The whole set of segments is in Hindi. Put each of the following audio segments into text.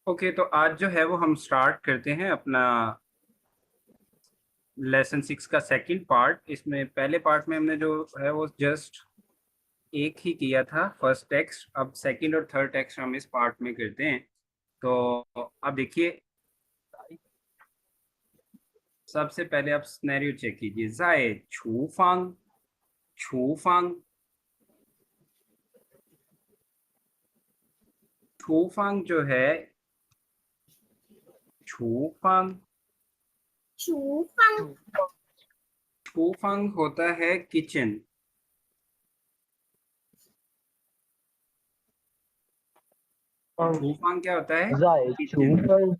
ओके, तो आज जो है वो हम स्टार्ट करते हैं अपना लेसन 6 का सेकंड पार्ट। इसमें पहले पार्ट में हमने जो है वो जस्ट एक ही किया था, फर्स्ट टेक्स्ट। अब सेकंड और थर्ड टेक्स्ट हम इस पार्ट में करते हैं। तो अब देखिए, सबसे पहले आप सिनेरियो चेक कीजिए। जाए छूफांग, छूफांग, छूफांग जो है, छूफांग, 厨房 छूफांग होता है किचन। छूफांग क्या होता है?在 किचन। 厨房，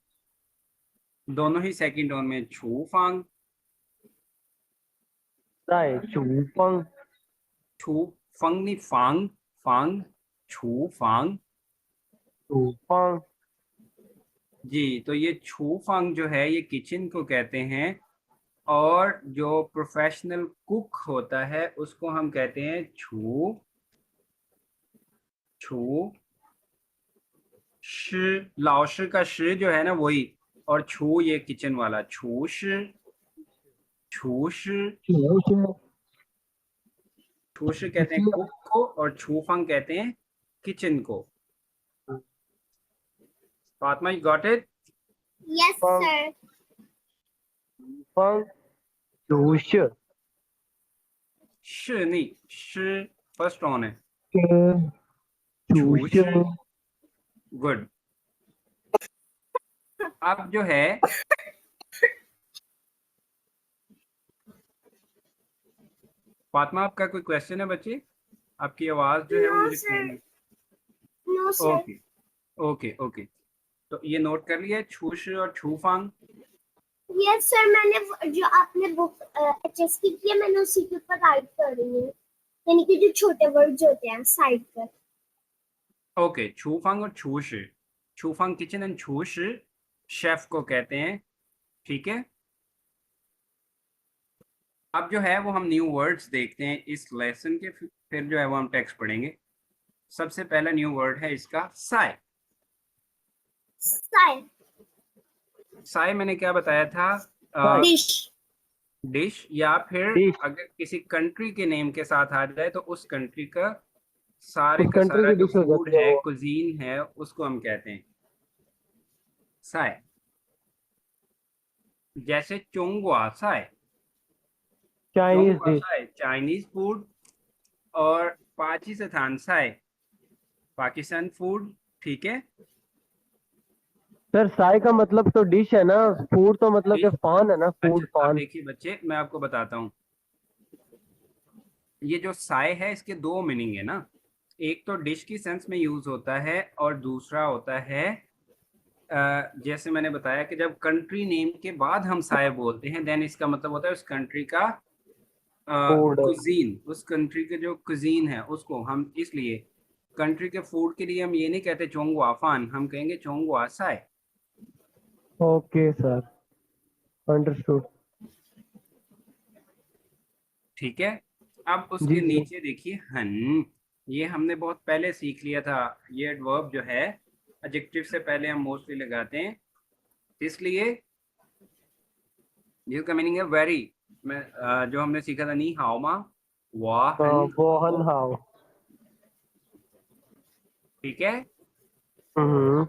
दोनों ही सेकंड टोन में छूफांग। 在厨房， छू फंग नहीं, फांग, फांग, छू फांग। 厨房， जी, तो ये छू फांग जो है ये किचन को कहते हैं। और जो प्रोफेशनल कुक होता है उसको हम कहते हैं छू, छू श। लाओश का श जो है ना वही, और छू ये किचन वाला, छू श, छू श। 厨师， छू श कहते हैं कुक को, और छू फांग कहते हैं किचन को। Fatima, you got it? Yes, sir. 方，厨师， श नहीं, श फर्स्ट ऑन है। 跟 छू 厨 श, 师， गुड। अब जो है फातिमा, आपका कोई क्वेश्चन है बच्चे? आपकी आवाज जो है वो No, मुझे sir. clear No, नहीं। sir. Okay, okay, okay. तो ये नोट कर लिया, छूश और छूफांग। Yes, sir. मैंने जो आपने बुक एचएसकी की है मैंने उसी के ऊपर राइट कर रही हूँ, यानी कि जो छोटे वर्ड्स होते हैं साइड पर। ओके, छूफांग और छूश। छूफांग किचन एंड छूश शेफ को कहते हैं। ठीक है। अब जो है वो हम न्यू वर्ड्स देखते हैं इस लेसन के, फिर जो है वो हम टेक्स्ट पढ़ेंगे। सबसे पहला न्यू वर्ड है इसका साय। साइड साय मैंने क्या बताया था? डिश। डिश, या फिर डिश, अगर किसी कंट्री के नेम के साथ आ जाए तो उस कंट्री का सारे उस का कंट्री सारा की जो डिश हो फूड जाती है है, वो। कुजीन है, उसको हम कहते हैं साय। जैसे चोंगवा साय, चाइनीज चोंगवा डिश, साय चाइनीज फूड, और पाकिस्तान साय पाकिस्तान फूड। ठीक है। सर साई का मतलब तो डिश है ना, फूड तो मतलब डिश, कि फान है ना, फूड अच्छा अब फान। देखिए बच्चे, मैं आपको बताता हूँ। ये जो साय है इसके दो मीनिंग है ना। एक तो डिश की सेंस में यूज होता है, और दूसरा होता है जैसे मैंने बताया कि जब कंट्री नेम के बाद हम साय बोलते हैं, देन इसका मतलब होता है उस कंट्री का फूड, कुजीन, उस कंट्री के जो कुजीन है उसको हम, इसलिए कंट्री के फूड के लिए हम ये नहीं कहते चोंगवा फान, हम कहेंगे चोंगवा साय। Okay sir, understood. ठीक है। अब जी उसके जी, नीचे देखिए हन, ये हमने बहुत पहले सीख लिया था। ये एडवर्ब जो है एडजेक्टिव से पहले हम मोस्टली लगाते हैं, इसलिए जिसका मीनिंग है वेरी। मैं जो हमने सीखा था नी हाओ मा, वाहन बोहन हाओ। हाउ। ठीक है। हम्म,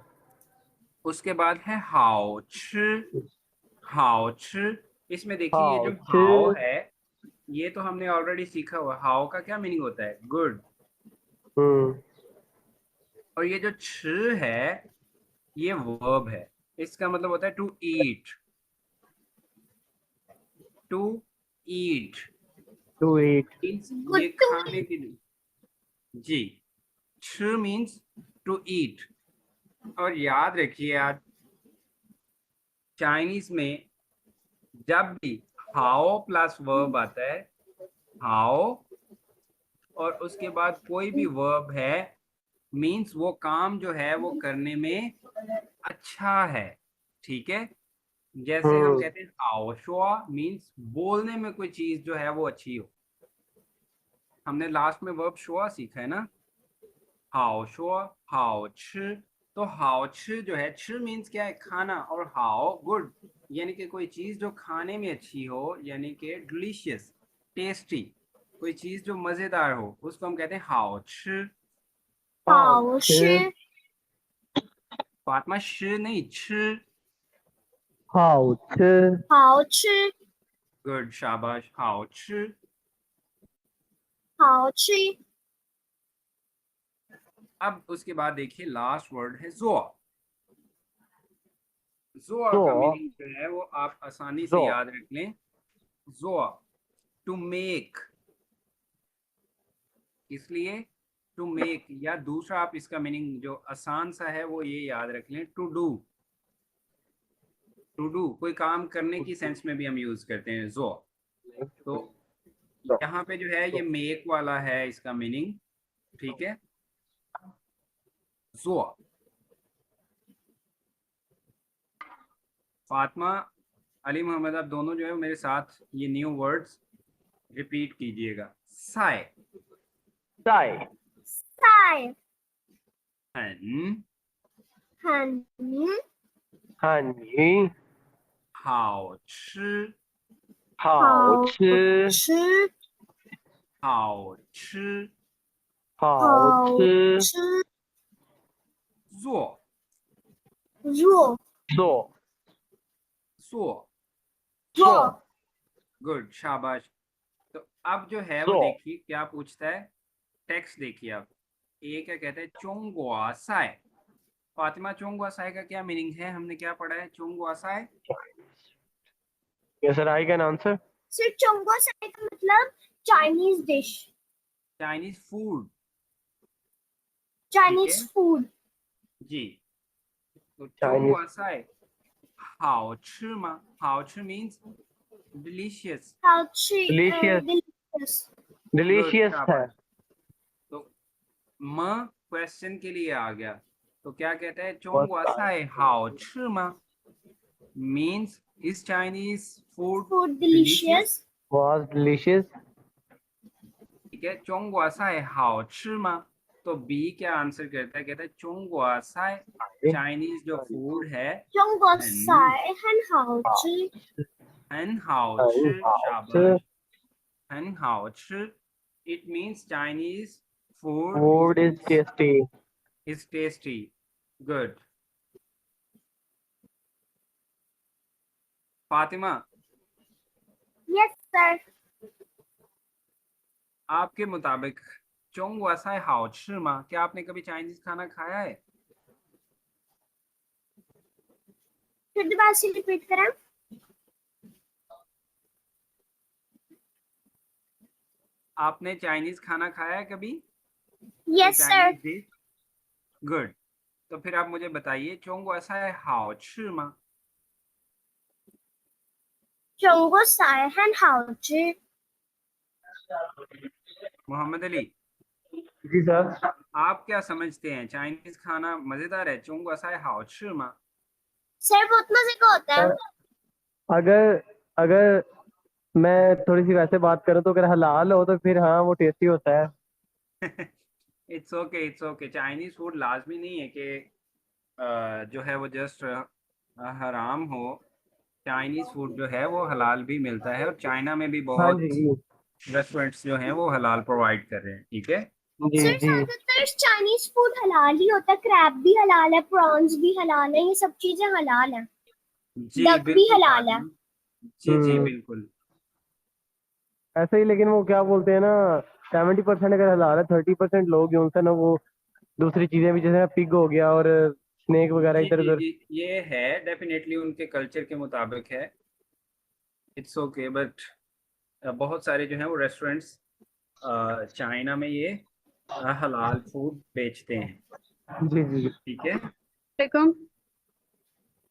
उसके बाद है हाओ छ, हाओ छ। इसमें देखिए ये हाउ जो ची, हाओ है, ये तो हमने ऑलरेडी सीखा हुआ। हाओ का क्या मीनिंग होता है? गुड। हम्म, और ये जो छ है ये वर्ब है, इसका मतलब होता है to eat, to eat to eat, means good ये टू खाने के लिए। जी, छ मीन्स टू ईट। और याद रखिए आज चाइनीज में जब भी हाओ प्लस वर्ब आता है, हाओ और उसके बाद कोई भी वर्ब है, मीन्स वो काम जो है वो करने में अच्छा है। ठीक है। जैसे हम हम्म, कहते हैं हाओ शुआ, मीन्स बोलने में कोई चीज जो है वो अच्छी हो। हमने लास्ट में वर्ब शुआ सीखा है ना, हाओ शुआ, हाओ छ। तो हाओ छि जो है, छि मीन्स क्या है, खाना, और हाओ गुड यानी कि कोई चीज जो खाने में अच्छी हो, यानी कि डिलीशियस, टेस्टी, कोई चीज जो मजेदार हो, उसको हम कहते हैं हाओ छि। 好吃 फातिमा शी नहीं, छि। 好吃好吃 गुड, शाबाश, हाओ छि। 好吃 अब उसके बाद देखिए लास्ट वर्ड है जोआ। जोआ का 做 मीनिंग जो है वो आप आसानी से 做 याद रख लें। जोआ, टू मेक, इसलिए टू मेक, या दूसरा आप इसका मीनिंग जो आसान सा है वो ये याद रख लें, टू डू। टू डू कोई काम करने की सेंस में भी हम यूज करते हैं जो। तो यहाँ पे जो है ये मेक वाला है इसका मीनिंग, ठीक है, जो। फातिमा, अली मोहम्मद, आप दोनों जो है मेरे साथ ये न्यू वर्ड्स रिपीट कीजिएगा। साय, 在 在 हन, 很汉语 हाओ छि, 好吃 吃 हाओ छि, 好好吃吃 जो, 做 做 सो। 做 गुड, शाबाश। तो अब जो है वो So. देखिए क्या पूछता है, टेक्स्ट देखिए आप। ए क्या कहता है, चोंगुआ साय। फातिमा, चोंगुआ साय का क्या मीनिंग है, हमने क्या पढ़ा है, चोंगुआ Sai? Yes sir, I can answer. सिर्फ चोंगो साई का मतलब Chinese dish, Chinese food, Chinese है। फूड। जी। तो Chinese चोंगुआ साय हाओ छि मा, हाओ छि means delicious. 好吃 delicious delicious good, delicious है। शाबाश। तो म क्वेश्चन के लिए आ गया, तो क्या कहता है, चोंगुआ साय हाओ छि मा means is Chinese food food delicious. delicious Was delicious। ठीक है, चोंगुआ साय हाओ छि मा, तो बी क्या आंसर करता है, कहता है चोंगुआ साय चाइनीज जो फूड है 中国 很 菜很好吃，很好很吃，好 शाबाश, 吃 很好吃 it means Chinese food food is tasty। is tasty। good। Fatima, yes sir। आपके मुताबिक चोंगुआ साय हाओ छि मा, क्या आपने कभी चाइनीज खाना खाया है? फिर दोबारा से रिपीट करें। आपने चाइनीज खाना खाया है कभी? yes sir। Chinese dish. Good. तो फिर आप मुझे बताइए, चोंगुआ साय हाओ छि मा? 中国菜很好吃， मोहम्मद अली, जी सर। आप क्या समझते हैं, चाइनीज खाना मजेदार है, चोंगुआ साय हाओ छि मा? सर बहुत मजे का होता है। अगर अगर मैं थोड़ी सी वैसे बात करूं तो अगर हलाल हो तो फिर हाँ वो टेस्टी होता है। It's okay, it's okay. Chinese food लाजमी नहीं है कि जो है वो जस्ट हराम हो। चाइनीज फूड जो है वो हलाल भी मिलता है, और चाइना में भी हाँ बहुत जी रेस्टोरेंट्स जो हैं वो हलाल प्रोवाइड कर रहे हैं, ठीक है। जी सर जी। ज्यादातर चाइनीज फूड हलाल ही होता है, क्रैब भी हलाल है, प्रॉन्स भी हलाल है, ये सब चीजें हलाल है, जी डक भी बिल्कुल हलाल है। फातिमा। जी जी हम्म। बिल्कुल। ऐसे ही, लेकिन वो क्या बोलते हैं ना, 70% अगर हलाल है, 30% लोग जो उनसे ना वो दूसरी चीजें भी, जैसे पिग हो गया और स्नेक वगैरह जी इधर जी उधर। जी, ये है डेफिनेटली उनके कल्चर के मुताबिक है, इट्स ओके। बट बहुत सारे जो हैं वो रेस्टोरेंट्स चाइना में ये हलाल फूड बेचते हैं, जी जी जी। ठीक है। वालेकुम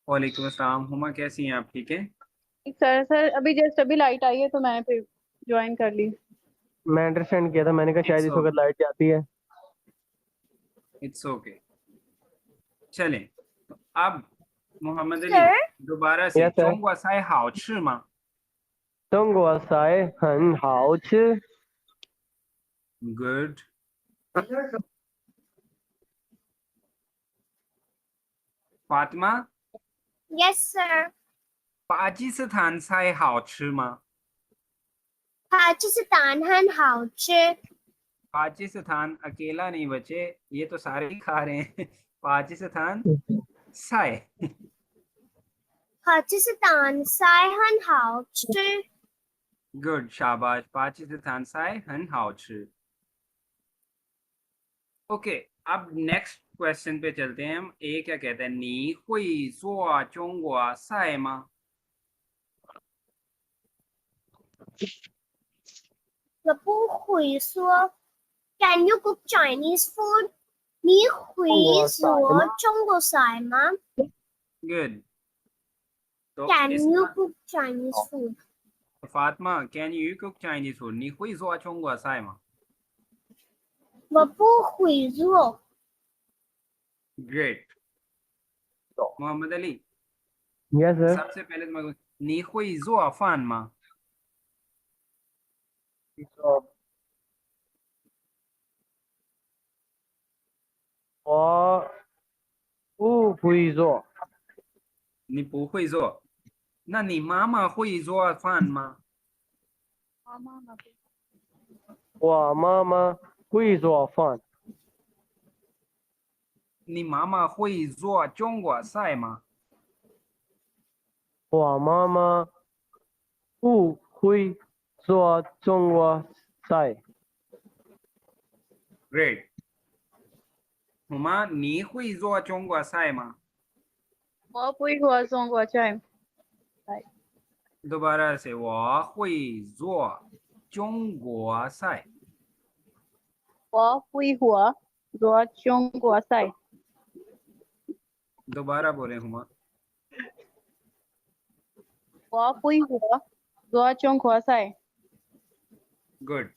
वालेकुम अस्सलाम, हुमा कैसी हैं आप, ठीक है? सर। अभी जस्ट अभी लाइट आई है तो मैं फिर ज्वाइन कर ली। मैं अंडरस्टैंड किया था, मैंने कहा शायद इट्स इस वक्त ओके, लाइट जाती है। It's okay. चलें, तो अब मोहम्मद अली सर दोबारा से, यस सर। चोंगुआ साय हाओ छि मा? 中国菜很好吃。 good. Fatima, Yes, sir. 巴基斯坦菜好吃吗？ Pakistan हन हाउचे। पाकिस्तान अकेला नहीं बचे, ये तो सारे ही खा रहे हैं। पाकिस्तान साय। पाकिस्तान साय हन हाउचे। गुड, शाबाश। पाकिस्तान साय हन हाउची। ओके, अब नेक्स्ट क्वेश्चन पे चलते हैं हम। ए क्या कहता है? नी हुई जुआ चोंगुआ साय मा? 我不会说 Can you cook Chinese food? 你会说中国菜吗 good. तो Can you इसका cook Chinese food? Fatima, can you cook Chinese food? नी हुई जुआ चोंगुआ साय मा? 我不会做。 great. Mohammad Ali, yes sir. सबसे पहले तो मैं नी हुई जुआ फान मा? 我不会做。 你不会做，那你妈妈会做饭吗？ 我妈妈会做饭。你妈妈会做中国菜吗？ 我妈妈不会做中国菜。 Great。हुमा, 你会做中国菜吗？ 我不会做中国菜。 दोबारा से, 我会做中国菜。我会做中国菜。 दोबारा बोले हुमा। 我会做中国菜。 गुड।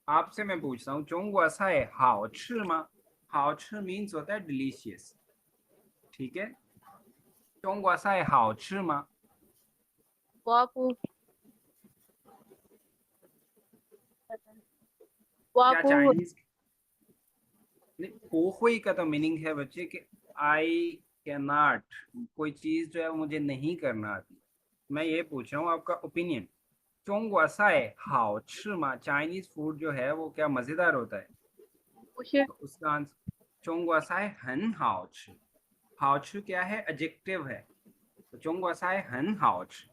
आपसे मैं पूछता हूँ, 中国菜好吃吗？好吃 मीन्स होता है डिलीशियस, ठीक है? 中国菜好吃吗？ 我不 क्या चाइनीज? नहीं, 不会 का तो मीनिंग है बच्चे कि आई कैन नॉट, कोई चीज जो है वो मुझे नहीं करना आती। मैं ये पूछ रहा हूँ आपका ओपिनियन। 中国菜好吃吗？ चाइनीज फूड जो है वो क्या मजेदार होता है? 不是 तो उसका आंसर 中国菜很好吃। 好吃क्या है? एडजेक्टिव है। तो 中国菜很好吃,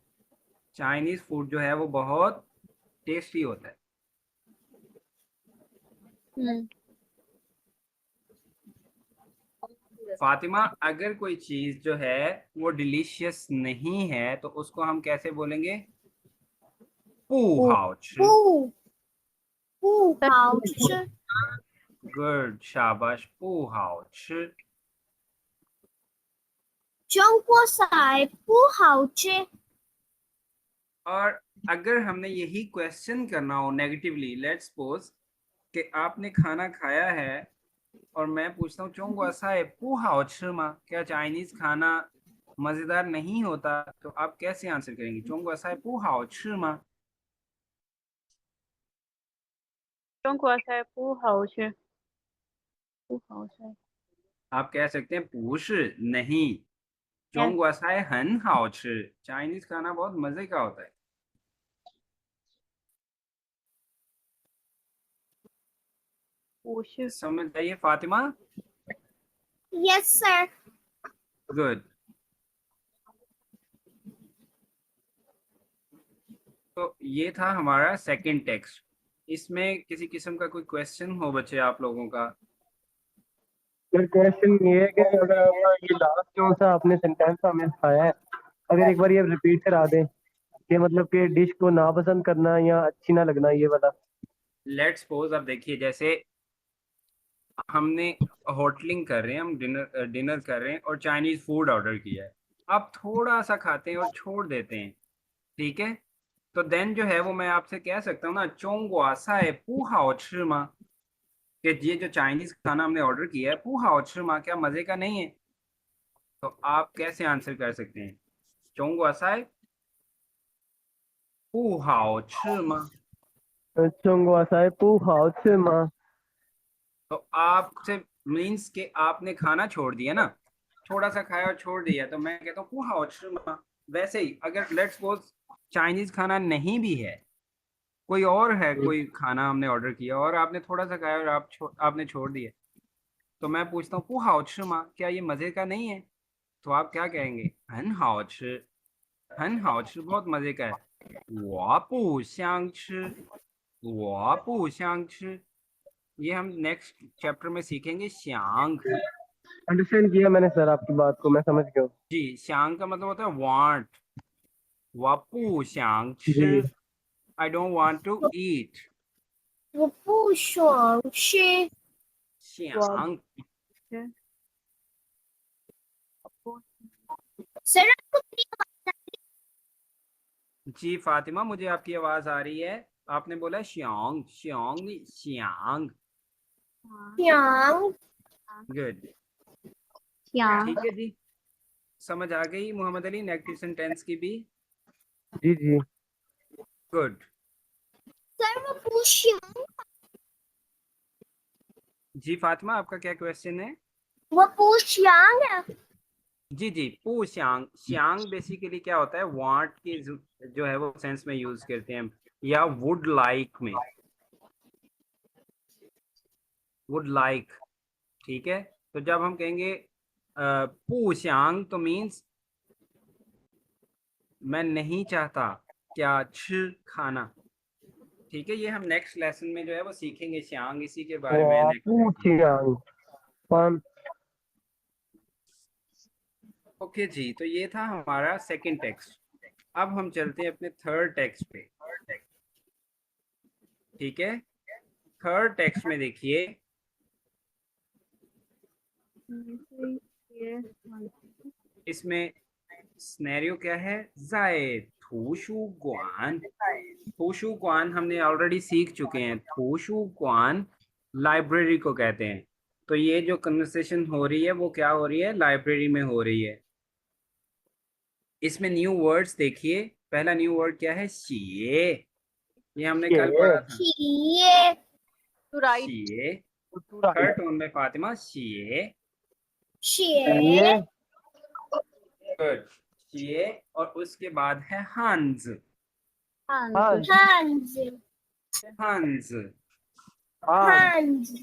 चाइनीज फूड जो है वो बहुत टेस्टी होता है। फातिमा, अगर कोई चीज जो है वो डिलीशियस नहीं है तो उसको हम कैसे बोलेंगे? 不好吃。不好吃。 गुड, शाबाश, 不好吃。中国菜不好吃。 और अगर हमने यही क्वेश्चन करना हो नेगेटिवली, लेट्स सपोज कि आपने खाना खाया है और मैं पूछता हूँ 中国菜不好吃吗? क्या चाइनीज खाना मजेदार नहीं होता? तो आप कैसे आंसर करेंगे? 中国菜不好吃吗? 中国菜不好吃。不好吃。 आप कह सकते हैं 不是 नहीं, 中国菜很好吃, चाइनीज खाना बहुत मजे का होता है। समझ आइए फातिमा? Yes, sir. गुड। तो ये था हमारा सेकंड टेक्स्ट। इसमें किसी किस्म का कोई क्वेश्चन हो बच्चे आप लोगों का? फिर क्वेश्चन ये है कि अगर ये लास्ट जो सा आपने सेंटेंस हमें सिखाया है, अगर एक बार ये रिपीट करा दें कि मतलब कि डिश को नापसंद करना या अच्छी ना लगना, ये वाला। लेट्स सपोज, अब देखिए, जैसे हमने होटलिंग कर रहे हैं, हम डिनर कर रहे हैं और चाइनीज फूड ऑर्डर किया है। आप थोड़ा सा खाते हैं और छोड़ देते हैं, ठीक है? तो देन जो है वो मैं आपसे कह सकता हूँ ना, 中国菜不好吃吗? कि ये जो चाइनीज खाना हमने ऑर्डर किया है, 不好吃吗? क्या मजे का नहीं है? तो आप कैसे आंसर कर सकते हैं? 中国菜不好吃吗? 中国菜不好吃吗? तो आपसे मीन्स कि आपने खाना छोड़ दिया ना, थोड़ा सा खाया और छोड़ दिया, तो मैं कहता हूँ पुहा और वैसे ही अगर लेट्स सपोज चाइनीज खाना नहीं भी है, कोई और है, कोई खाना हमने ऑर्डर किया और आपने थोड़ा सा खाया और आपने छोड़ दिया, तो मैं पूछता हूँ पुहा और क्या ये मजे का नहीं है? तो आप क्या कहेंगे? हन हाओ बहुत मजे का है। 我不想吃我不想吃 ये हम नेक्स्ट चैप्टर में सीखेंगे। श्यांग, अंडरस्टैंड किया मैंने सर आपकी बात को, मैं समझ गया हूँ। जी श्यांग का मतलब होता है वांट। 我不想 जी 吃 I don't want to eat। 我不想吃。 श्यांग सर आपको मेरी आवाज आ जी फातिमा, मुझे आपकी आवाज आ रही है। आपने बोला श्यांग, श्यांग नहीं श्यांग। रही है? गुड, यहाँ ठीक है जी, समझ आ गई मोहम्मद अली नेगेटिव सेंटेंस की भी। जी जी। गुड, सर वो पूछिए, जी फातिमा आपका क्या क्वेश्चन है? वो पूछ यांग है। जी जी, पू श्यांग। श्यांग बेसिकली क्या होता है, वांट की जो है वो सेंस में यूज करते हैं हम, या वुड लाइक में, वुड लाइक, ठीक है। तो जब हम कहेंगे पू श्यांग तो मीन्स मैं नहीं चाहता क्या छ खाना, ठीक है। ये हम नेक्स्ट लेसन में जो है वो सीखेंगे श्यांग, इसी के बारे में नेक्स्ट। वापूचियांग पान। ओके जी, तो ये था हमारा सेकंड टेक्स्ट। अब हम चलते हैं अपने थर्ड टेक्स्ट पे, ठीक है। थर्ड टेक्स्ट में देखिए, इसमें स्नेरियो क्या है, जाए थूशु ग्वान। थूशु ग्वान हमने ऑलरेडी सीख चुके हैं। थूशु ग्वान लाइब्रेरी को कहते हैं। तो ये जो कन्वर्सेशन हो रही है वो क्या हो रही है, लाइब्रेरी में हो रही है। इसमें न्यू वर्ड्स देखिए, पहला न्यू वर्ड क्या है, शिए। ये हमने कल पढ़ा था, ये टू राइट शिए। थर्ड टोन में फातिमा, शिए। शेर गुड, शिए। और उसके बाद है हंस। हंस हंस, हंस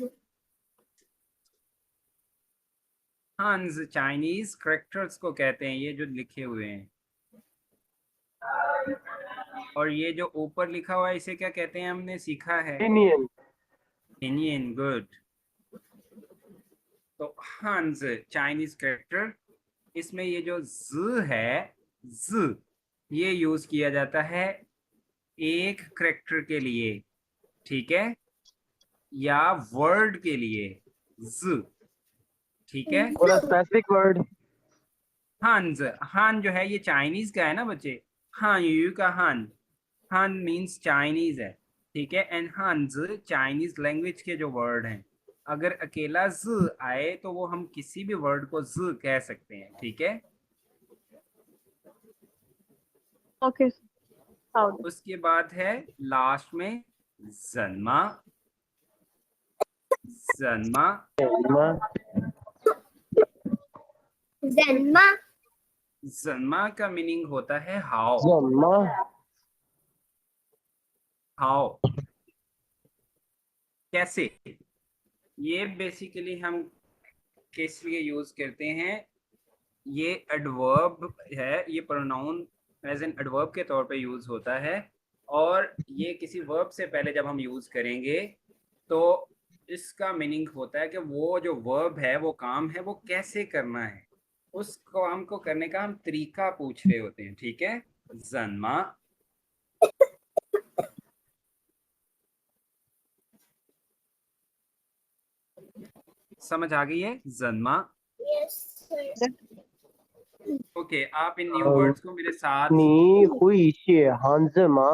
हंस चाइनीज करेक्टर्स को कहते हैं, ये जो लिखे हुए हैं। और ये जो ऊपर लिखा हुआ है इसे क्या कहते हैं, हमने सीखा है, इंडियन। पिनियन। गुड। तो हंस चाइनीज करेक्टर, इसमें ये जो ज है, ज ये यूज किया जाता है एक करेक्टर के लिए, ठीक है, या वर्ड के लिए, ज, ठीक है। और स्पेसिफिक वर्ड। हंस, हान जो है ये चाइनीज का है ना बच्चे, हान यू का हान, हान मीन्स चाइनीज है, ठीक है। एंड हंस चाइनीज लैंग्वेज के जो वर्ड हैं, अगर अकेला ज आए तो वो हम किसी भी वर्ड को ज कह सकते हैं, ठीक है। ओके उसके बाद है लास्ट में जन्मा। जन्मा, जन्मा जन्मा का मीनिंग होता है हाउ। जन्मा। हाउ, कैसे। ये बेसिकली हम किस लिए यूज करते हैं, ये एडवर्ब है, ये प्रोनाउन एज एन एडवर्ब के तौर पे यूज होता है। और ये किसी वर्ब से पहले जब हम यूज करेंगे तो इसका मीनिंग होता है कि वो जो वर्ब है, वो काम है, वो कैसे करना है, उस काम को करने का हम तरीका पूछ रहे होते हैं, ठीक है। जन्मा, समझ आ गई है, जन्मा। यस सर ओके, आप इन न्यू वर्ड्स को मेरे साथ, नी हुई शे हांजमा।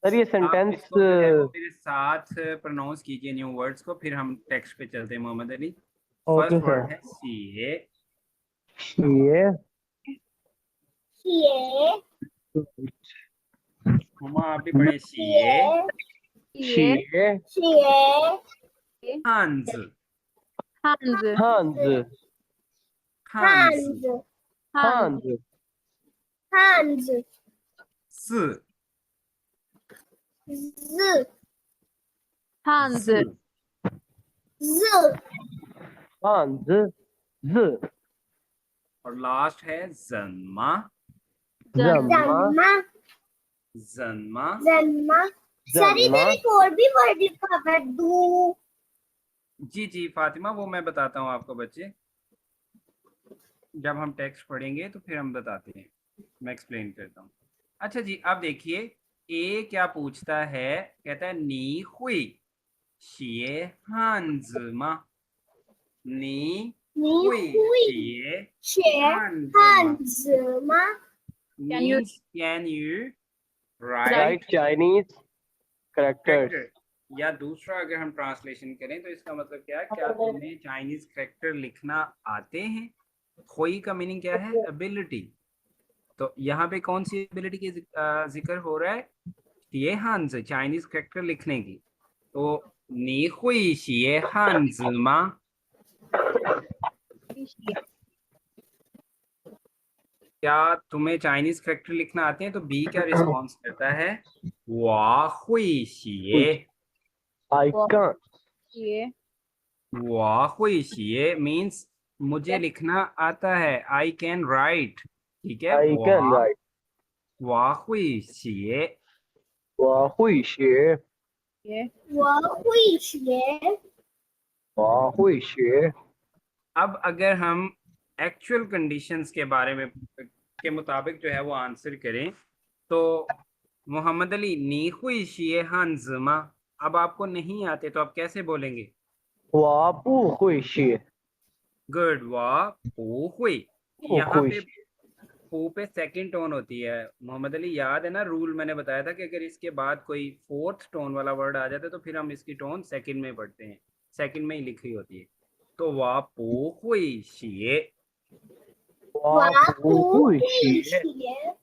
सर ये आप सेंटेंस इसको जो है वो मेरे साथ प्रोनाउंस कीजिए न्यू वर्ड्स को, फिर हम टेक्स्ट पे चलते हैं Mohammad Ali. Okay first word sir. है सीए। ये ये हुमा आप भी पढ़े सीए। ये शीए ये हंस, hands हांज Hans. Hands. Hands. Hands. S. Z. Hands. S. Z. Hands. Z. और लास्ट है जन्मा. Zamma. Zanma. जन्मा. Zanma. सर इधर एक और भी वर्ड लिखा हुआ है दो. जी जी फातिमा, वो मैं बताता हूँ आपको बच्चे, जब हम टेक्स्ट पढ़ेंगे तो फिर हम बताते हैं, मैं एक्सप्लेन करता हूँ. अच्छा जी, अब देखिए ए क्या पूछता है, कहता है नी हुई शिए हांजमा. नी Ni हुई hui. शिए Share. हांजमा Hanzma. Can you means can you write Write Chinese characters. character, या दूसरा अगर हम ट्रांसलेशन करें तो इसका मतलब क्या है, क्या तुम्हें चाइनीज कैरेक्टर लिखना आते हैं. खोई का मीनिंग क्या है, एबिलिटी. तो यहाँ पे कौन सी एबिलिटी की जिक्र हो रहा है, ये हांज चाइनीज कैरेक्टर लिखने की. तो नी हुई शिए हांज मा, क्या तुम्हें चाइनीज कैरेक्टर लिखना आते हैं. तो बी क्या रिस्पॉन्स करता है, वाह हुई शिए. I can't. ये वाह हुई शिए मीन्स मुझे लिखना आता है, आई कैन राइट. ठीक है, I can वाह write. वाह हुई शिए. 我会写， ये 我会学. 我会写。 अब अगर हम एक्चुअल कंडीशंस के बारे में के मुताबिक जो है वो आंसर करें, तो मोहम्मद अली नी हुई शिए हांजमा, अब आपको नहीं आते तो आप कैसे बोलेंगे. 我不会写， गुड, वाह पू हुई. 不 यहाँ 会 पे 写。 पू पे सेकंड टोन होती है. मोहम्मद अली याद है ना, रूल मैंने बताया था कि अगर इसके बाद कोई फोर्थ टोन वाला वर्ड आ जाता है तो फिर हम इसकी टोन सेकंड में पढ़ते हैं, सेकंड में ही लिखी होती है. तो वाह पू हुई शिए. 我不会写，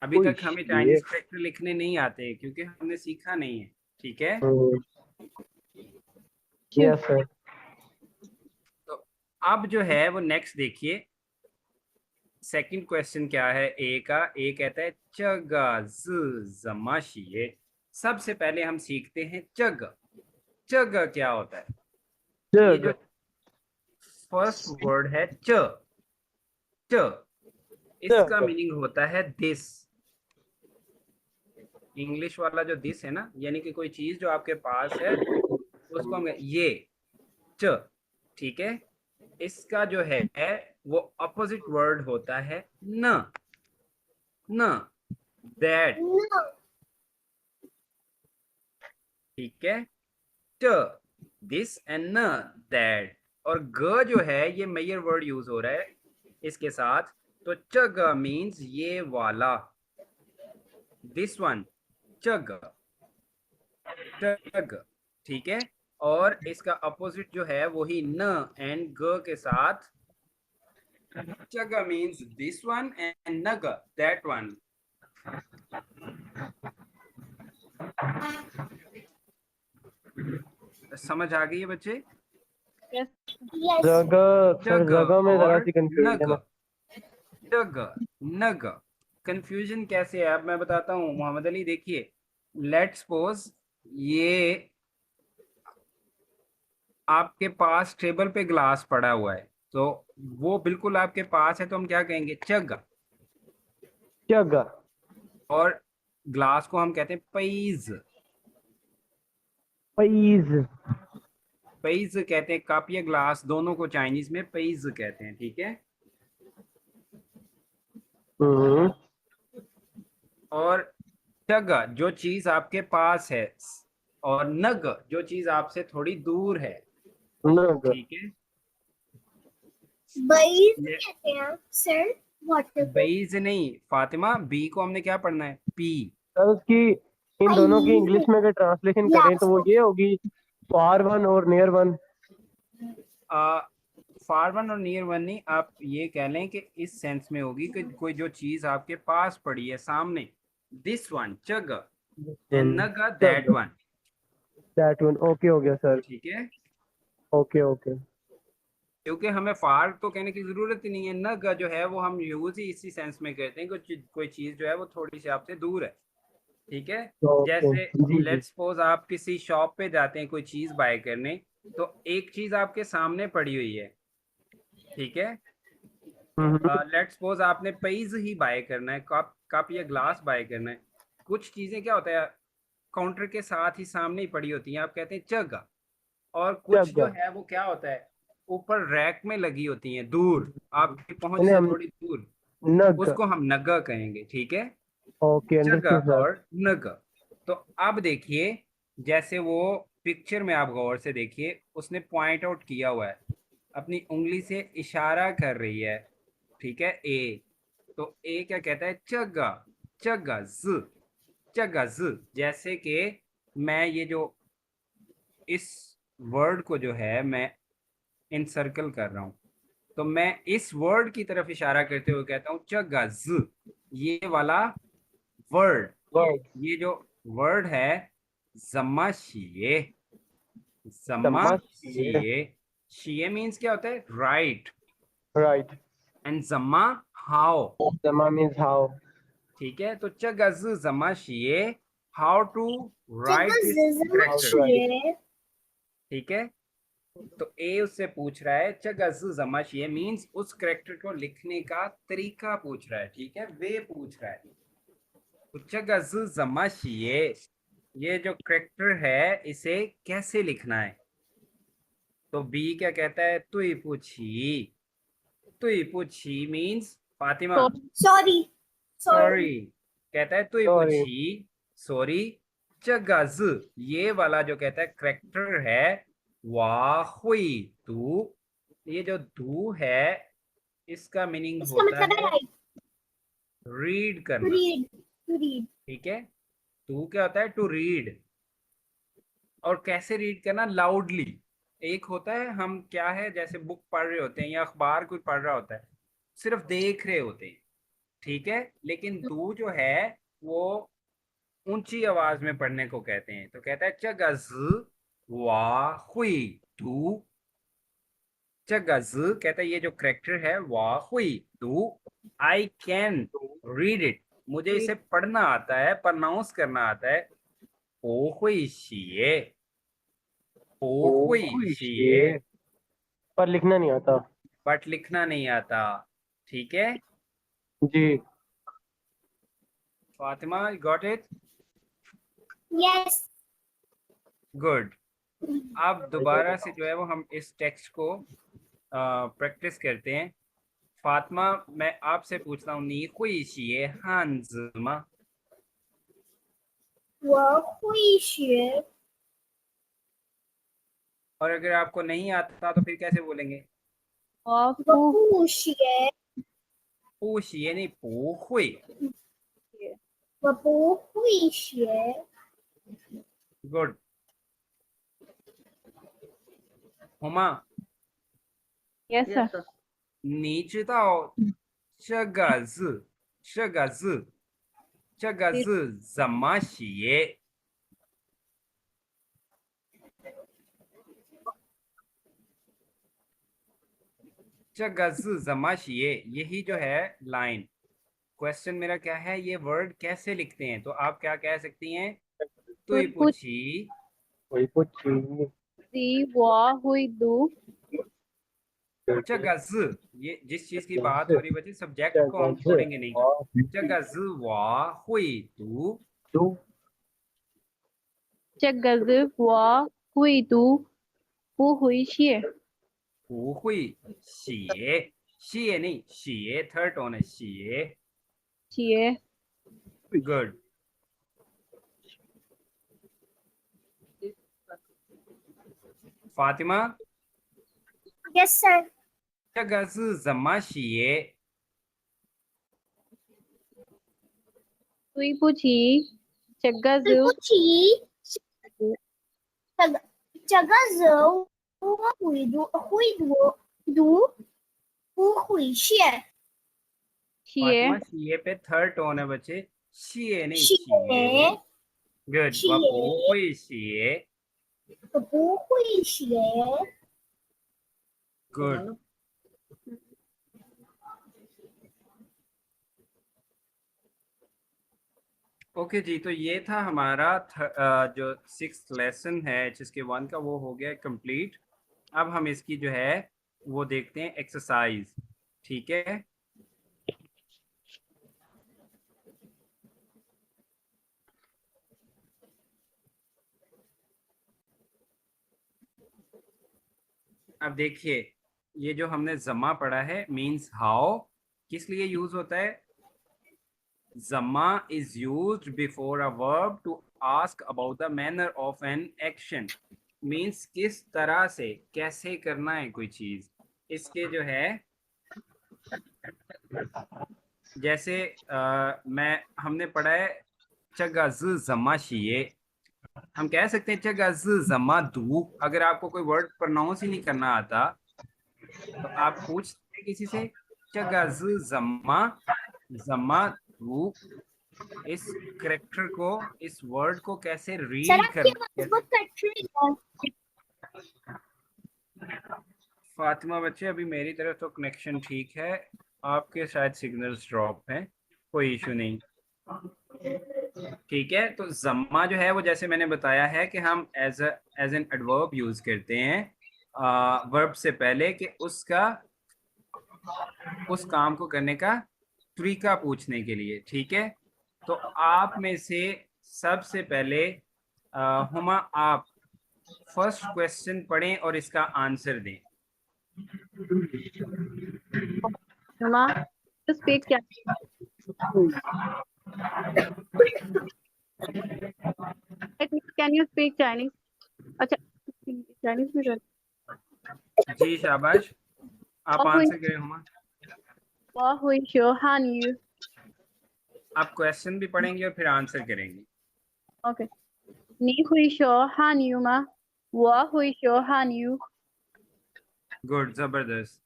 अभी हुई तक हमें शिए. चाइनीज कैरेक्टर लिखने नहीं आते क्योंकि हमने सीखा नहीं है. ठीक है, Yes sir. तो अब जो है वो नेक्स्ट देखिए, सेकंड क्वेश्चन क्या है ए का. ए कहता है चगा जमा शिए. सबसे पहले हम सीखते हैं चग. चग क्या होता है. ये जो जग, फर्स्ट वर्ड है च, च, इसका चग. मीनिंग होता है दिस. इंग्लिश वाला जो दिस है ना, यानी कि कोई चीज जो आपके पास है उसको हम ये च. ठीक है, इसका जो है वो अपोजिट वर्ड होता है न. न, दैट. ठीक है, च दिस एंड न दैट. और ग जो है ये मेजर वर्ड यूज हो रहा है इसके साथ. तो चग मीन्स ये वाला, दिस वन, चग, चग. ठीक है, और इसका अपोजिट जो है वही न एंड ग के साथ. चग मीन्स दिस वन एंड नग दैट वन. समझ आ गई है बच्चे. yes जगह सर, जग जगह में जरा और सी कंफ्यूजन नग, है. जग नग. कंफ्यूजन कैसे है अब मैं बताता हूँ मोहम्मद अली. देखिए, लेट्स सपोज ये आपके पास टेबल पे ग्लास पड़ा हुआ है, तो वो बिल्कुल आपके पास है तो हम क्या कहेंगे, चग. जगह, और ग्लास को हम कहते हैं पैज. पैज, पैज कहते हैं, कप या ग्लास दोनों को चाइनीज में पैज कहते हैं. ठीक है, और चग जो चीज आपके पास है, और नग जो चीज आपसे थोड़ी दूर है. नग, ठीक है, Boys ये कहते हैं सर. What? बेज नहीं फातिमा, बी को हमने क्या पढ़ना है, पी. सर उसकी इन दोनों की इंग्लिश में अगर ट्रांसलेशन करें तो वो ये होगी फार वन और नियर वन. फार वन और नियर वन नहीं, आप ये कह लें कि इस सेंस में होगी कि कोई जो चीज आपके पास पड़ी है सामने, दिस वन चग एंड नग that one. That one. Okay हो गया सर. ठीक है, ओके ओके. क्योंकि हमें फार तो कहने की जरूरत ही नहीं है। नग जो है वो हम यूज ही इसी सेंस में करते हैं कि कोई चीज जो है वो थोड़ी सी आपसे दूर है। ठीक है, ओके जैसे जी जी। लेट्स सपोज आप किसी शॉप पे जाते हैं कोई चीज बाय करने, तो एक चीज आपके सामने पड़ी हुई है। ठीक है, हम्म। लेट्स सपोज आपने पेज ही बाय करना है, कप कप या ग्लास बाय करना है। कुछ चीजें क्या होता है काउंटर के साथ ही सामने ही पड़ी होती हैं, आप कहते हैं जगह। और कुछ जो जगह है वो क्या होता है ऊपर रैक में लगी होती हैं, दूर, आपकी पहुंच यानी से हम थोड़ी दूर, नग। उसको हम नगा कहेंगे। ठीक है, ओके अंडरस्टूड जगह सर। और नगा। तो अब देखिए, जैसे वो पिक्चर में आप गौर से देखिए, उसने पॉइंट आउट किया हुआ है, अपनी उंगली से इशारा कर रही है। ठीक है, ए, तो ए क्या कहता है, चगा, चगा ज, चगा ज। जैसे कि मैं ये जो इस वर्ड को जो है मैं इनसर्कल कर रहा हूं, तो मैं इस वर्ड की तरफ इशारा करते हुए कहता हूँ चगज। ये वाला वर्ड, वर्ड। ये जो वर्ड है जमाशिए, समझिए। जमाशिए। शिए मीन्स क्या होता है, राइट, राइट। एंड जमा हाउ। जमा मीन्स हाउ। ठीक है, तो चगज जमाशिए, हाउ टू राइट दिस जगह करेक्टर। ये ठीक है, तो ए उससे पूछ रहा है चगज जमाशिए मीन्स उस करेक्टर को लिखने का तरीका पूछ रहा है। ठीक है, वे पूछ रहा है। तो चगज जमाशिए, ये जो करेक्टर है इसे कैसे लिखना है। तो बी क्या कहता है, तुई पूछी, तुई पूछी मीन्स फातिमा तो सॉरी सॉरी सॉरी, कहता है तुई सॉरी। पूछी सॉरी। चगज, ये वाला जो कहता है करेक्टर है वाह हुई तू, ये जो दू है इसका मीनिंग इसका होता मतलब है है राइट। रीड टू करना। Read, to read. ठीक है, टू क्या होता है, टू रीड। और कैसे रीड करना, लाउडली। एक होता है हम क्या है जैसे बुक पढ़ रहे होते हैं या अखबार कोई पढ़ रहा होता है, सिर्फ देख रहे होते हैं। ठीक है, लेकिन दू जो है वो ऊंची आवाज में पढ़ने को कहते हैं, तो कहता है चगज वाह हुई दू। चगज कहता है ये जो करेक्टर है वाह हुई दू, आई कैन रीड इट, मुझे इसे पढ़ना आता है, प्रोनाउंस करना आता है। ओ हुई शिए, ओ हुई शिए, ये पर लिखना नहीं आता। बट लिखना नहीं आता। ठीक है, जी। Fatima got it, yes. Good. अब दोबारा से जो है वो हम इस टेक्स्ट को प्रैक्टिस करते हैं। फातिमा, मैं आपसे पूछता हूँ, नी हुई शिए हांज मा। 我会学， और अगर आपको नहीं आता तो फिर कैसे बोलेंगे, 我 वापू 不学， पू शिए नहीं पू हुई। 我不会学。 गुड। हुमा, यस सर 你知道这个字这个字怎么写？这个字怎么写？ यही जो है लाइन, क्वेश्चन मेरा क्या है, ये वर्ड कैसे लिखते हैं। तो आप क्या कह सकती हैं, तुई कुछ पूछी वही पूछी। सी वा हुई दू 这个字, ये जिस चीज की बात हो रही बच्चे, सब्जेक्ट को हम छोड़ेंगे नहीं। 这个字我会读， चगज वा हुई दू पू हुई शिए 不会写，写नहीं写 थर्ड टोन है写 शिए गुड। फातिमा, Yes sir。这个字怎么写？ तुई पूछी चगज 对不起，这个人我会读不会写 शिए फातिमा शीए पे थर्ड टोन है बच्चे, शीए नहीं 写 शीए गुड। 写 वह不会写 我不会写。गुड। ओके जी, तो ये था हमारा जो 6th लेसन है HSK 1 का, वो हो गया कंप्लीट। अब हम इसकी जो है वो देखते हैं एक्सरसाइज, ठीक है। अब देखिए, ये जो हमने जमा पढ़ा है मीन्स हाउ, किस लिए यूज होता है? जमा is used before a verb to ask about the manner of an action. Means किस तरह से, कैसे करना है कोई चीज। इसके जो है जैसे हमने पढ़ा है चगज जमा शिए, हम कह सकते हैं चगज जमा दू। अगर आपको कोई वर्ड प्रोनाउंस ही नहीं करना आता तो आप पूछ सकते हैं किसी से चगज जमा जमा दू, इस करेक्टर को, इस वर्ड को कैसे सर रीड आपकी करना आवाज है। बहुत कट रही है। फातिमा बच्चे, अभी मेरी तरफ तो कनेक्शन ठीक है, आपके शायद सिग्नल्स ड्रॉप हैं, कोई इशू नहीं। ठीक है, तो जम्मा जो है वो जैसे मैंने बताया है कि हम एज एन एडवर्ब यूज करते हैं वर्ब से पहले, कि उसका, उस काम को करने का तरीका पूछने के लिए, ठीक है। तो आप में से सबसे पहले हुमा, आप फर्स्ट क्वेश्चन पढ़ें और इसका आंसर दें। Huma, to speak can you speak Chinese? अच्छा, चाइनीज भी कर। जी शाबाश, आप आंसर करें हुमा। 我会说汉语。 आप क्वेश्चन भी पढ़ेंगे और फिर आंसर करेंगे। OK， 你会说汉语吗？我会说汉语。 गुड, जबरदस्त।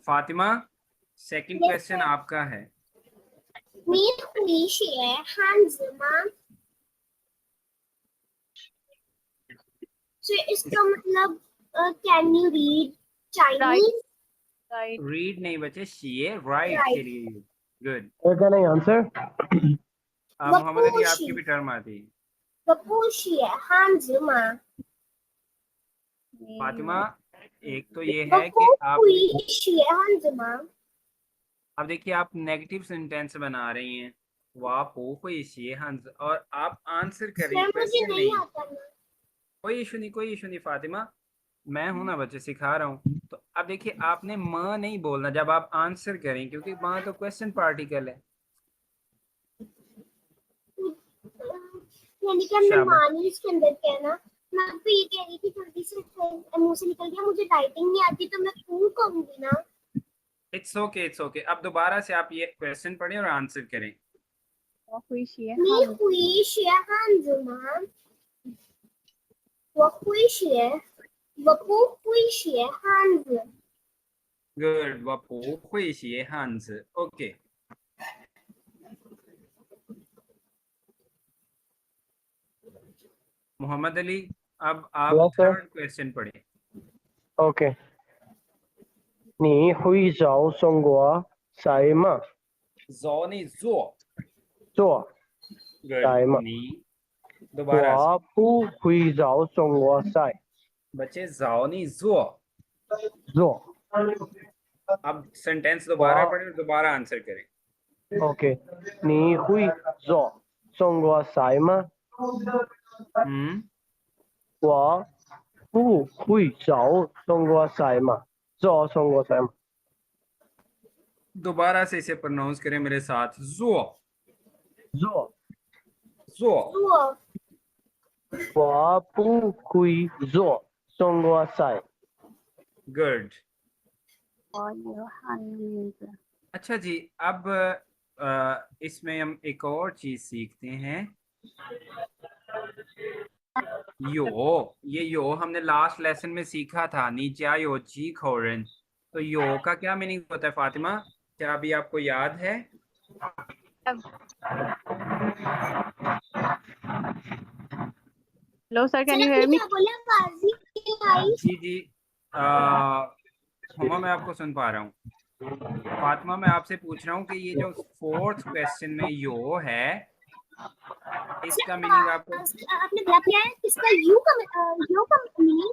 Fatima, second Yes, question sir. आपका है। 你会写汉字吗？So इसका मतलब can you read Chinese? Right. Read नहीं बचे, शीए राइट Right. के लिए। गुड। क्या नहीं आंसर? मोहम्मद अली, आपकी भी टर्म आती है। 我不写汉字吗？ फातिमा, एक तो ये 我 है 不 कि आप, 会写汉字吗？ अब देखिए आप नेगेटिव सेंटेंस बना रही हैं, वाह पो को ये हंस, और आप आंसर कर रही हैं, सर मुझे क्वेश्चन नहीं नहीं। आता ना। कोई इशू नहीं, कोई इशू नहीं फातिमा, मैं हूं ना बच्चे, सिखा रहा हूँ। तो अब देखिए, आपने माँ नहीं बोलना जब आप आंसर करें, क्योंकि माँ तो क्वेश्चन पार्टिकल है। यानी कि हमने शाबाश। मानी इसके अंदर क्या है ना, मैं तो ये कह रही थी जल्दी से मुंह से निकल गया, मुझे राइटिंग नहीं आती तो मैं क्यों कहूंगी ना। It's okay, it's okay. अब दोबारा से आप ये क्वेश्चन पढ़ें और आंसर करें। 我会写你汉语。会写汉字吗？我会写，我不会写汉字。 गुड, वाह पो को ये हंस। ओके, मोहम्मद अली, अब आप Yes, sir. थर्ड क्वेश्चन पढ़ें। OK， 你会找中国菜吗？ जो नहीं जो। 做 菜吗？ नी दोबारा से 我不会找中国菜 बच्चे, जाओ नहीं जो। 做。 अब सेंटेंस दोबारा वाह। पढ़ें और दोबारा आंसर करें। OK， 你会做中国菜吗？ 我不会找中国菜吗？做中国菜吗？ दोबारा से इसे प्रोनाउंस करें मेरे साथ, जो 做 जो। 做 我不会做中国菜。 गुड। 我有汉语名字。 अच्छा जी, अब इसमें हम एक और चीज सीखते हैं। ये यो हमने लास्ट लेसन में सीखा था, नीचा यो जी खोरन। तो यो का क्या मीनिंग होता है फातिमा, क्या अभी आपको याद है? Hello sir, can sir you आपने hear me? क्या बोला, आवाज नहीं आई। जी जी, हुमा मैं आपको सुन पा रहा हूँ। फातिमा मैं आपसे पूछ रहा हूँ कि ये जो फोर्थ क्वेश्चन में यो है, इसका मीनिंग आपको आपने गलत किया है, इसका यू का मीनिंग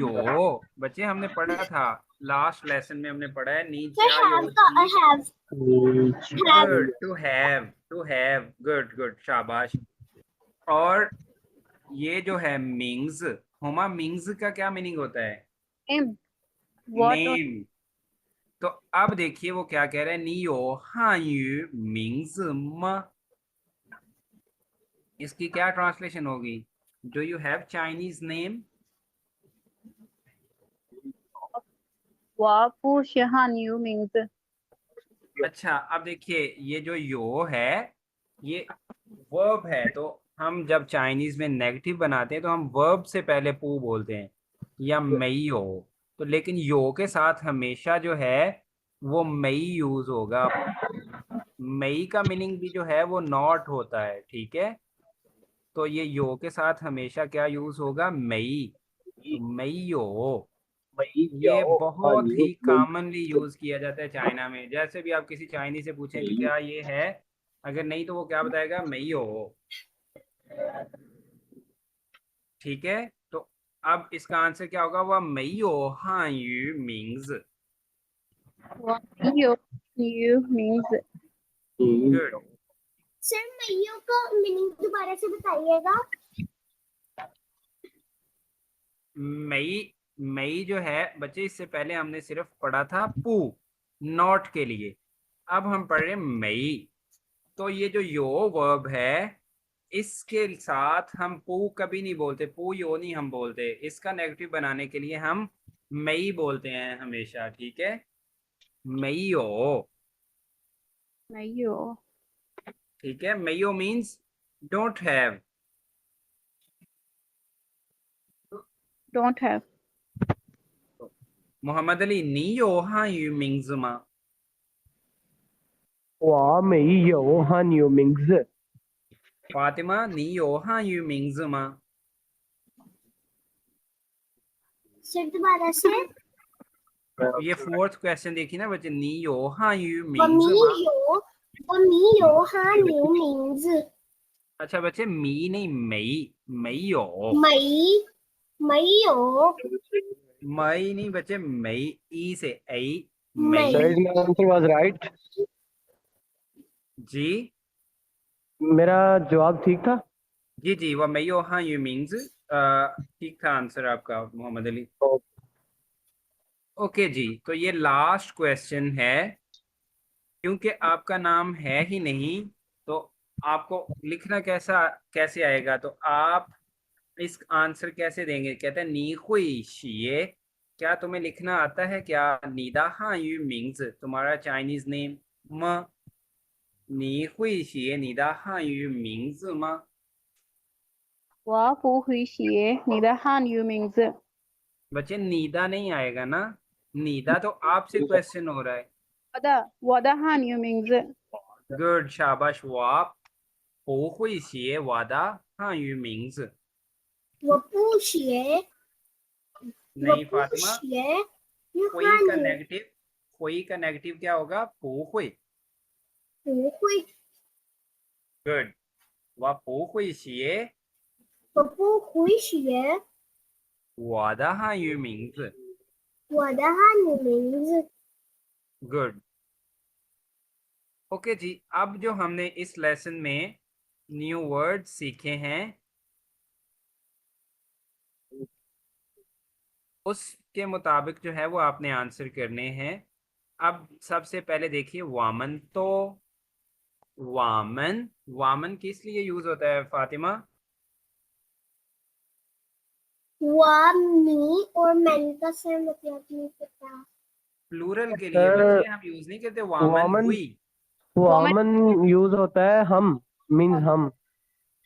यो बच्चे हमने पढ़ा था लास्ट लेसन में, हमने पढ़ा है नीच सर या हैव यो का की। Have good, to have, good good, शाबाश। और ये जो है मिंग्स, हुमा मिंग्स का क्या मीनिंग होता है? Name. What or name. तो अब देखिए वो क्या कह रहा है, नी यो हां यू मिंग्स म, इसकी क्या ट्रांसलेशन होगी? Do you have Chinese name? what Shahan you means अच्छा अब देखिए ये जो यो है ये वर्ब है, तो हम जब चाइनीज में नेगेटिव बनाते हैं तो हम वर्ब से पहले पू बोलते हैं या मई हो। तो लेकिन यो के साथ हमेशा जो है वो मई यूज होगा। मई का मीनिंग भी जो है वो नॉट होता है, ठीक है। तो ये यो के साथ हमेशा क्या यूज होगा? मई। तो मई हो, ये बहुत ही कॉमनली यूज किया जाता है चाइना में। जैसे भी आप किसी चाइनी से पूछें कि क्या ये है, अगर नहीं तो वो क्या बताएगा? मई हो, ठीक है। तो अब इसका आंसर क्या होगा? वह मई हो हां यू मिंग्स। what you means good. Sir मईयो का मीनिंग दोबारा से बताइएगा। मई, मई जो है बच्चे, इससे पहले हमने सिर्फ पढ़ा था पू नॉट के लिए, अब हम पढ़ रहे हैं मई। तो ये जो यो वर्ब है इसके साथ हम पू कभी नहीं बोलते, पू यो नहीं हम बोलते, इसका नेगेटिव बनाने के लिए हम मई बोलते हैं हमेशा, ठीक है। मई हो, Mayo ठीक है। मईयो means don't have. don't have Mohammad Ali नी यो हां यू मिंग्स मा। 我没有喊有名字。 फातिमा नी यो हां यू मिंग्स मा। सर दोबारा से। ये फोर्थ क्वेश्चन देखिए ना बच्चे, नी यो हां यू मिंग्स मा। वमीयो हाँ न्यू मीन्स अच्छा बच्चे मी नहीं मई, मई हो। मई मईयो मई नहीं बच्चे, मई ई से आई, मई। मई। Guys, my answer was right. जी मेरा जवाब ठीक था। जी जी, वह मई हो हाँ यू मीन्स ठीक था आंसर आपका मोहम्मद अली। ओके जी, तो ये लास्ट क्वेश्चन है। क्योंकि आपका नाम है ही नहीं तो आपको लिखना कैसे आएगा? तो आप इस आंसर कैसे देंगे? कहते हैं नी हुई शिए, क्या तुम्हें लिखना आता है क्या? नीदा हाँ यू मीन्स, तुम्हारा चाइनीज नेम म। नी हुई शिए नीदा हाँ यू मीन्स म। 我不会写你的汉语名字 बच्चे नीदा नहीं आएगा ना, नीदा तो आपसे क्वेश्चन हो रहा है। 我的汉语名字 गुड, शाबाश। वाप 不会写我的汉语名字 वो पूछिए नहीं फातिमा, ये कोई हाँ का न्यू नेगेटिव, कोई का नेगेटिव क्या होगा? 不会। कोई गुड, 我不会写 पप्पू खुशिए 我的汉语名字 वो द हाँ न्यू मीन्स गुड। ओके जी, अब जो हमने इस लेसन में न्यू वर्ड सीखे हैं उसके मुताबिक जो है वो आपने आंसर करने हैं। अब सबसे पहले देखिए वामन। तो वामन, वामन किस लिए यूज होता है फातिमा? मी और मैन का सर मतलब नहीं पता। प्लूरल के लिए सर बच्चे हम यूज नहीं करते वामन वामन हुई। वामन यूज होता है हम, मीन्स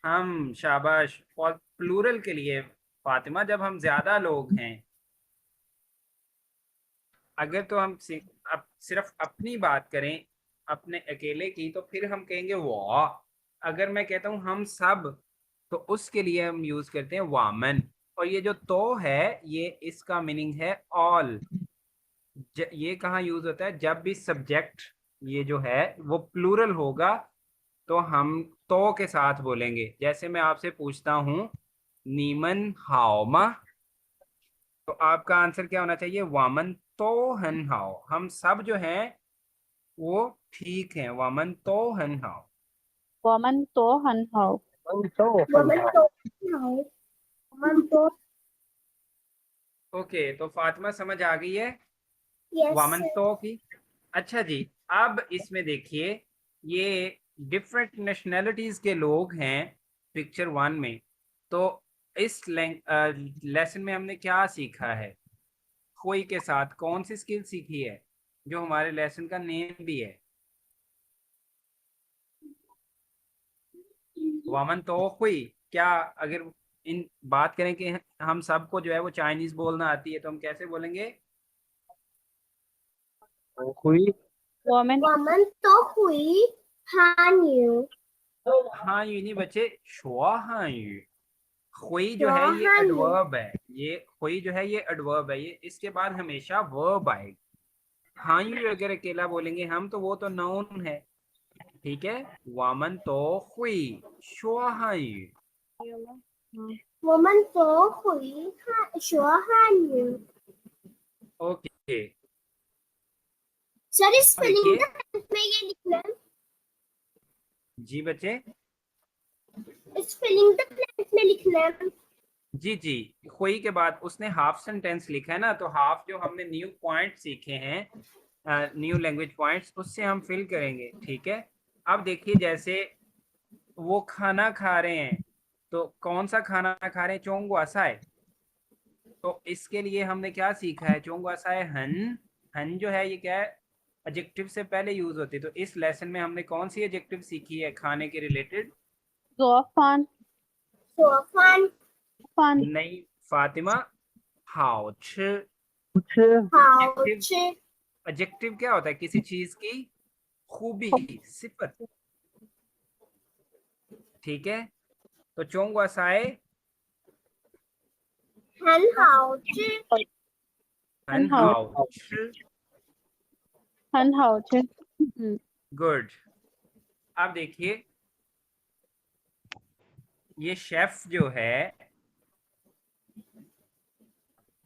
हम। शाबाश। और प्लूरल के लिए फातिमा जब हम ज्यादा लोग हैं, अगर तो हम सिर्फ अपनी बात करें अपने अकेले की तो फिर हम कहेंगे वाह। अगर मैं कहता हूँ हम सब तो उसके लिए हम यूज करते हैं वामन। और ये जो तो है ये इसका मीनिंग है ऑल। ये कहाँ यूज होता है? जब भी सब्जेक्ट ये जो है वो प्लूरल होगा तो हम तो के साथ बोलेंगे। जैसे मैं आपसे पूछता हूँ नीमन हाओमा, तो आपका आंसर क्या होना चाहिए? वामन तो हन हाओ। हम सब जो हैं वो ठीक हैं, वामन तो हन हाओ। 我们都很好。 तो 我们都好，我们都 ओके, तो फातिमा समझ आ गई है yes वामन sir. तो की। अच्छा जी, अब इसमें देखिए ये डिफरेंट नेशनैलिटीज के लोग हैं पिक्चर 1 में। तो इस लेसन में हमने क्या सीखा है? खोई के साथ कौन सी स्किल सीखी है जो हमारे लेसन का नेम भी है? वामन तो खोई। क्या अगर इन बात करें कि हम सबको जो है वो चाइनीज बोलना आती है तो हम कैसे बोलेंगे? हुई 我们我们都会汉语， हाँ यू नहीं बच्चे, शुआ हाँ यू। खोई जो说 है ये 汉语， एडवर्ब है, ये खोई जो है ये एडवर्ब है, ये इसके बाद हमेशा वर्ब आएगा। हाँ यू अगर अकेला बोलेंगे हम तो वो तो नाउन है। ठीक है, वामन तो हुई शुआ हाँ यू। 我们都会说汉语。 ओके, सर अब स्पेलिंग देखिए में ये लिखना है, जी बच्चे। स्पेलिंग द प्लेट में लिखना है। जी जी, खोई के बाद उसने हाफ सेंटेंस लिखा है ना, तो हाफ जो हमने न्यू पॉइंट सीखे हैं, न्यू लैंग्वेज पॉइंट्स, उससे हम फिल करेंगे। ठीक है, अब देखिए जैसे वो खाना खा रहे हैं, तो कौन सा खाना खा रहे हैं? चोंगू असाय। तो इसके लिए हमने क्या सीखा है? चोंगू असाय हन। हन जो है ये क्या है? एडजेक्टिव से पहले यूज होती है। तो इस लेसन में हमने कौन सी एडजेक्टिव सीखी है खाने के रिलेटेड? 做饭 做饭 饭 नहीं फातिमा, हाउ छ। कुछ 好 एडजेक्टिव, 吃， एडजेक्टिव क्या होता है? किसी चीज की खूबी, सिफत। ठीक है, तो चोंगू असाय 很好吃， हन 很好 हाउ छ। 很好吃。嗯， गुड। अब देखिए ये शेफ जो है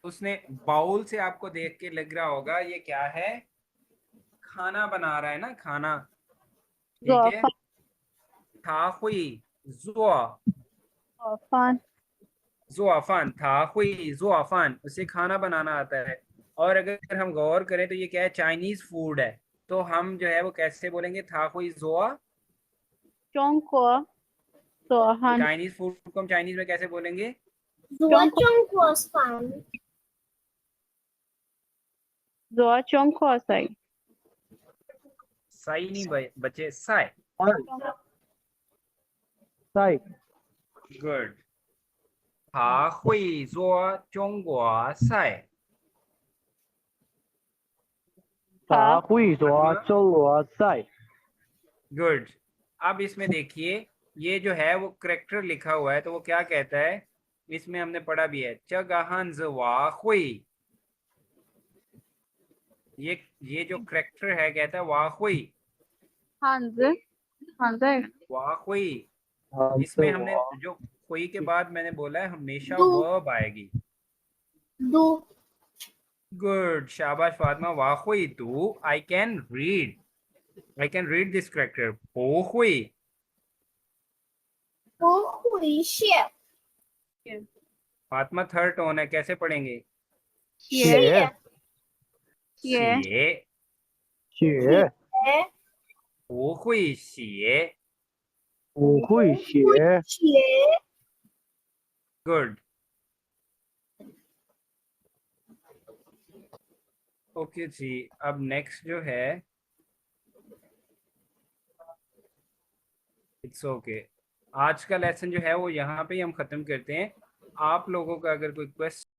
उसने बाउल से आपको देख के लग रहा होगा ये क्या है? खाना बना रहा है ना, खाना। ठीक 做 है, 饭 था हुई जुआ 做饭 जुआफान, था हुई जुआफान, उसे खाना बनाना आता है। और अगर हम गौर करें तो ये क्या है? चाइनीज फूड है। तो हम जो है वो कैसे बोलेंगे? था हुई जुआ। 中国做饭 चाइनीज फूड को हम चाइनीज में कैसे बोलेंगे? 做中国饭， 做中国菜。 साई नहीं बचे, साई। Sai good, 他会做中国菜。他会说中国菜 good. अब इसमें देखिए ये जो है वो करेक्टर लिखा हुआ है, तो वो क्या कहता है? इसमें हमने पढ़ा भी है चगाहन जवा हुई। ये जो करेक्टर है कहता है वाह हुई 汉字汉字 वाह हुई। हाँ इसमें तो हमने जो हुई के बाद मैंने बोला है हमेशा दो। वर्ब आएगी। 读 गुड, शाबाश फातिमा, वाह हुई तू। I can read this character हो हुई। 不会写 फातिमा थर्ड टोन है, कैसे पढ़ेंगे? 写 写 写 शेर 写 不会写 不会写 写 गुड। ओके जी, अब नेक्स्ट जो है इट्स ओके, आज का लेसन जो है वो यहाँ पे ही हम खत्म करते हैं। आप लोगों का अगर कोई क्वेश्चन